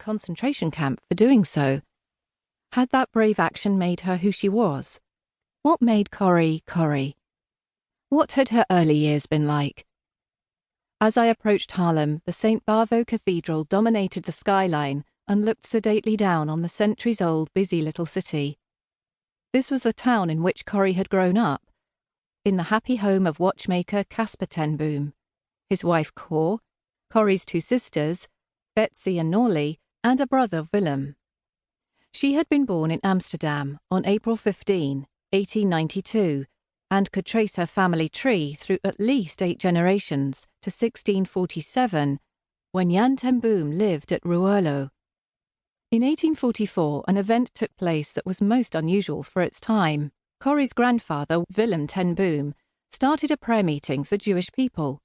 concentration camp for doing so. Had that brave action made her who she was? What made Corrie Corrie? What had her early years been like? As I approached Haarlem, the St. Bavo Cathedral dominated the skyline and looked sedately down on the centuries-old busy little city. This was the town in which Corrie had grown up, in the happy home of watchmaker Caspar ten Boom, his wife Cor, Corrie's two sisters, Betsy and Norlie, and a brother Willem. She had been born in Amsterdam on April 15, 1892, and could trace her family tree through at least 8 generations to 1647, when Jan ten Boom lived at Ruurlo. In 1844, an event took place that was most unusual for its time. Corrie's grandfather, Willem ten Boom, started a prayer meeting for Jewish people.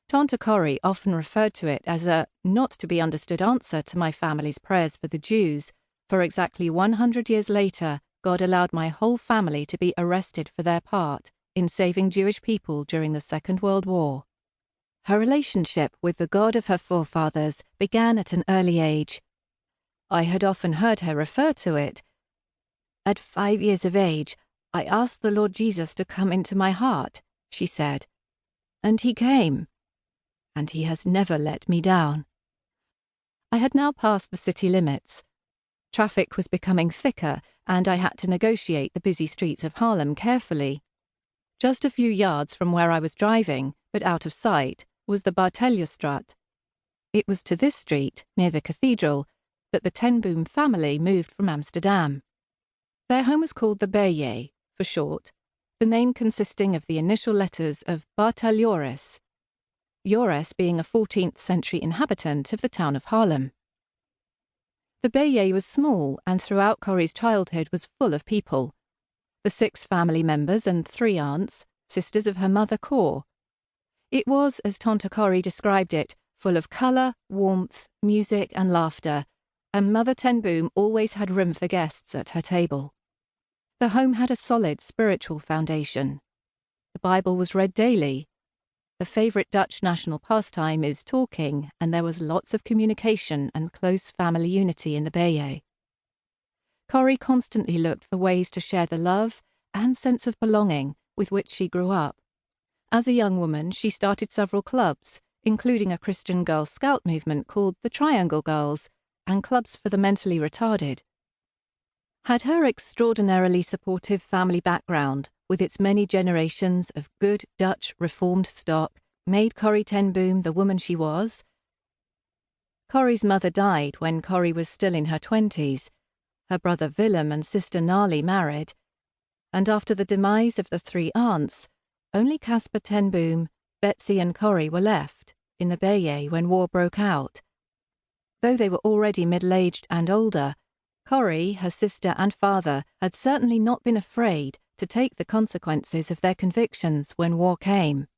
Tante Corrie often referred to it as a not-to-be-understood answer to my family's prayers for the Jews, for exactly 100 years later, God allowed my whole family to be arrested for their part in saving Jewish people during the Second World War. Her relationship with the God of her forefathers began at an early age. I had often heard her refer to it. At 5 years of age, I asked the Lord Jesus to come into my heart, she said. And he came. And he has never let me down. I had now passed the city limits. Traffic was becoming thicker, and I had to negotiate the busy streets of Haarlem carefully. Just a few yards from where I was driving, but out of sight, was the Barteljestraat. It was to this street, near the cathedral, that the ten Boom family moved from Amsterdam. Their home was called the Beje, for short, the name consisting of the initial letters of Bartel Joris, Joris being a 14th century inhabitant of the town of Haarlem. The Beje was small, and throughout Corrie's childhood was full of people. The 6 family members and 3 aunts, sisters of her mother Cor. It was, as Tante Corrie described it, full of colour, warmth, music and laughter, and Mother ten Boom always had room for guests at her table. The home had a solid spiritual foundation. The Bible was read daily. The favourite Dutch national pastime is talking, and there was lots of communication and close family unity in the Beje. Corrie constantly looked for ways to share the love and sense of belonging with which she grew up. As a young woman, she started several clubs, including a Christian Girl Scout movement called the Triangle Girls, and clubs for the mentally retarded. Had her extraordinarily supportive family background, with its many generations of good Dutch reformed stock, made Corrie ten Boom the woman she was? Corrie's mother died when Corrie was still in her 20s, her brother Willem and sister Narlie married, and after the demise of the 3 aunts, only Caspar ten Boom, Betsy and Corrie were left, in the Beje when war broke out. Though they were already middle-aged and older, Corrie, her sister and father had certainly not been afraid to take the consequences of their convictions when war came.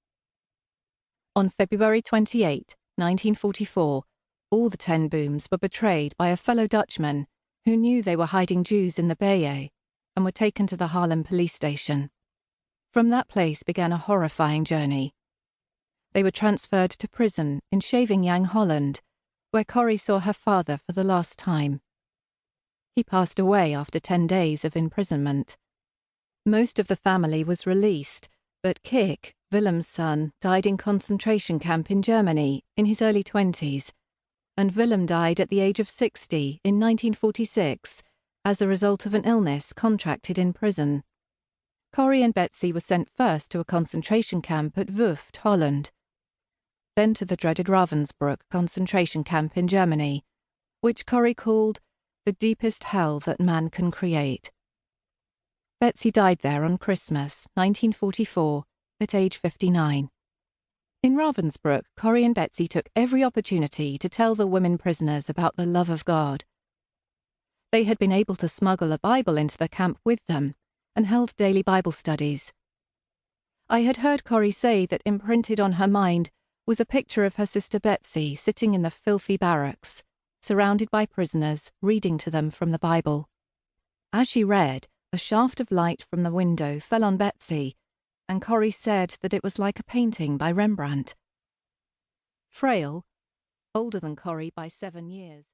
On February 28, 1944, all the ten Booms were betrayed by a fellow Dutchman who knew they were hiding Jews in the Beje and were taken to the Haarlem police station. From that place began a horrifying journey. They were transferred to prison in Scheveningen, Holland, where Corrie saw her father for the last time. He passed away after 10 days of imprisonment. Most of the family was released, but Kik, Willem's son, died in concentration camp in Germany in his early 20s, and Willem died at the age of 60 in 1946 as a result of an illness contracted in prison. Corrie and Betsy were sent first to a concentration camp at Vught, Holland, then to the dreaded Ravensbrück concentration camp in Germany, which Corrie called the deepest hell that man can create. Betsy died there on Christmas, 1944, at age 59. In Ravensbrück, Corrie and Betsy took every opportunity to tell the women prisoners about the love of God. They had been able to smuggle a Bible into the camp with them and held daily Bible studies. I had heard Corrie say that imprinted on her mind was a picture of her sister Betsy sitting in the filthy barracks, surrounded by prisoners, reading to them from the Bible. As she read, a shaft of light from the window fell on Betsy, and Corrie said that it was like a painting by Rembrandt. Frail, older than Corrie by 7 years,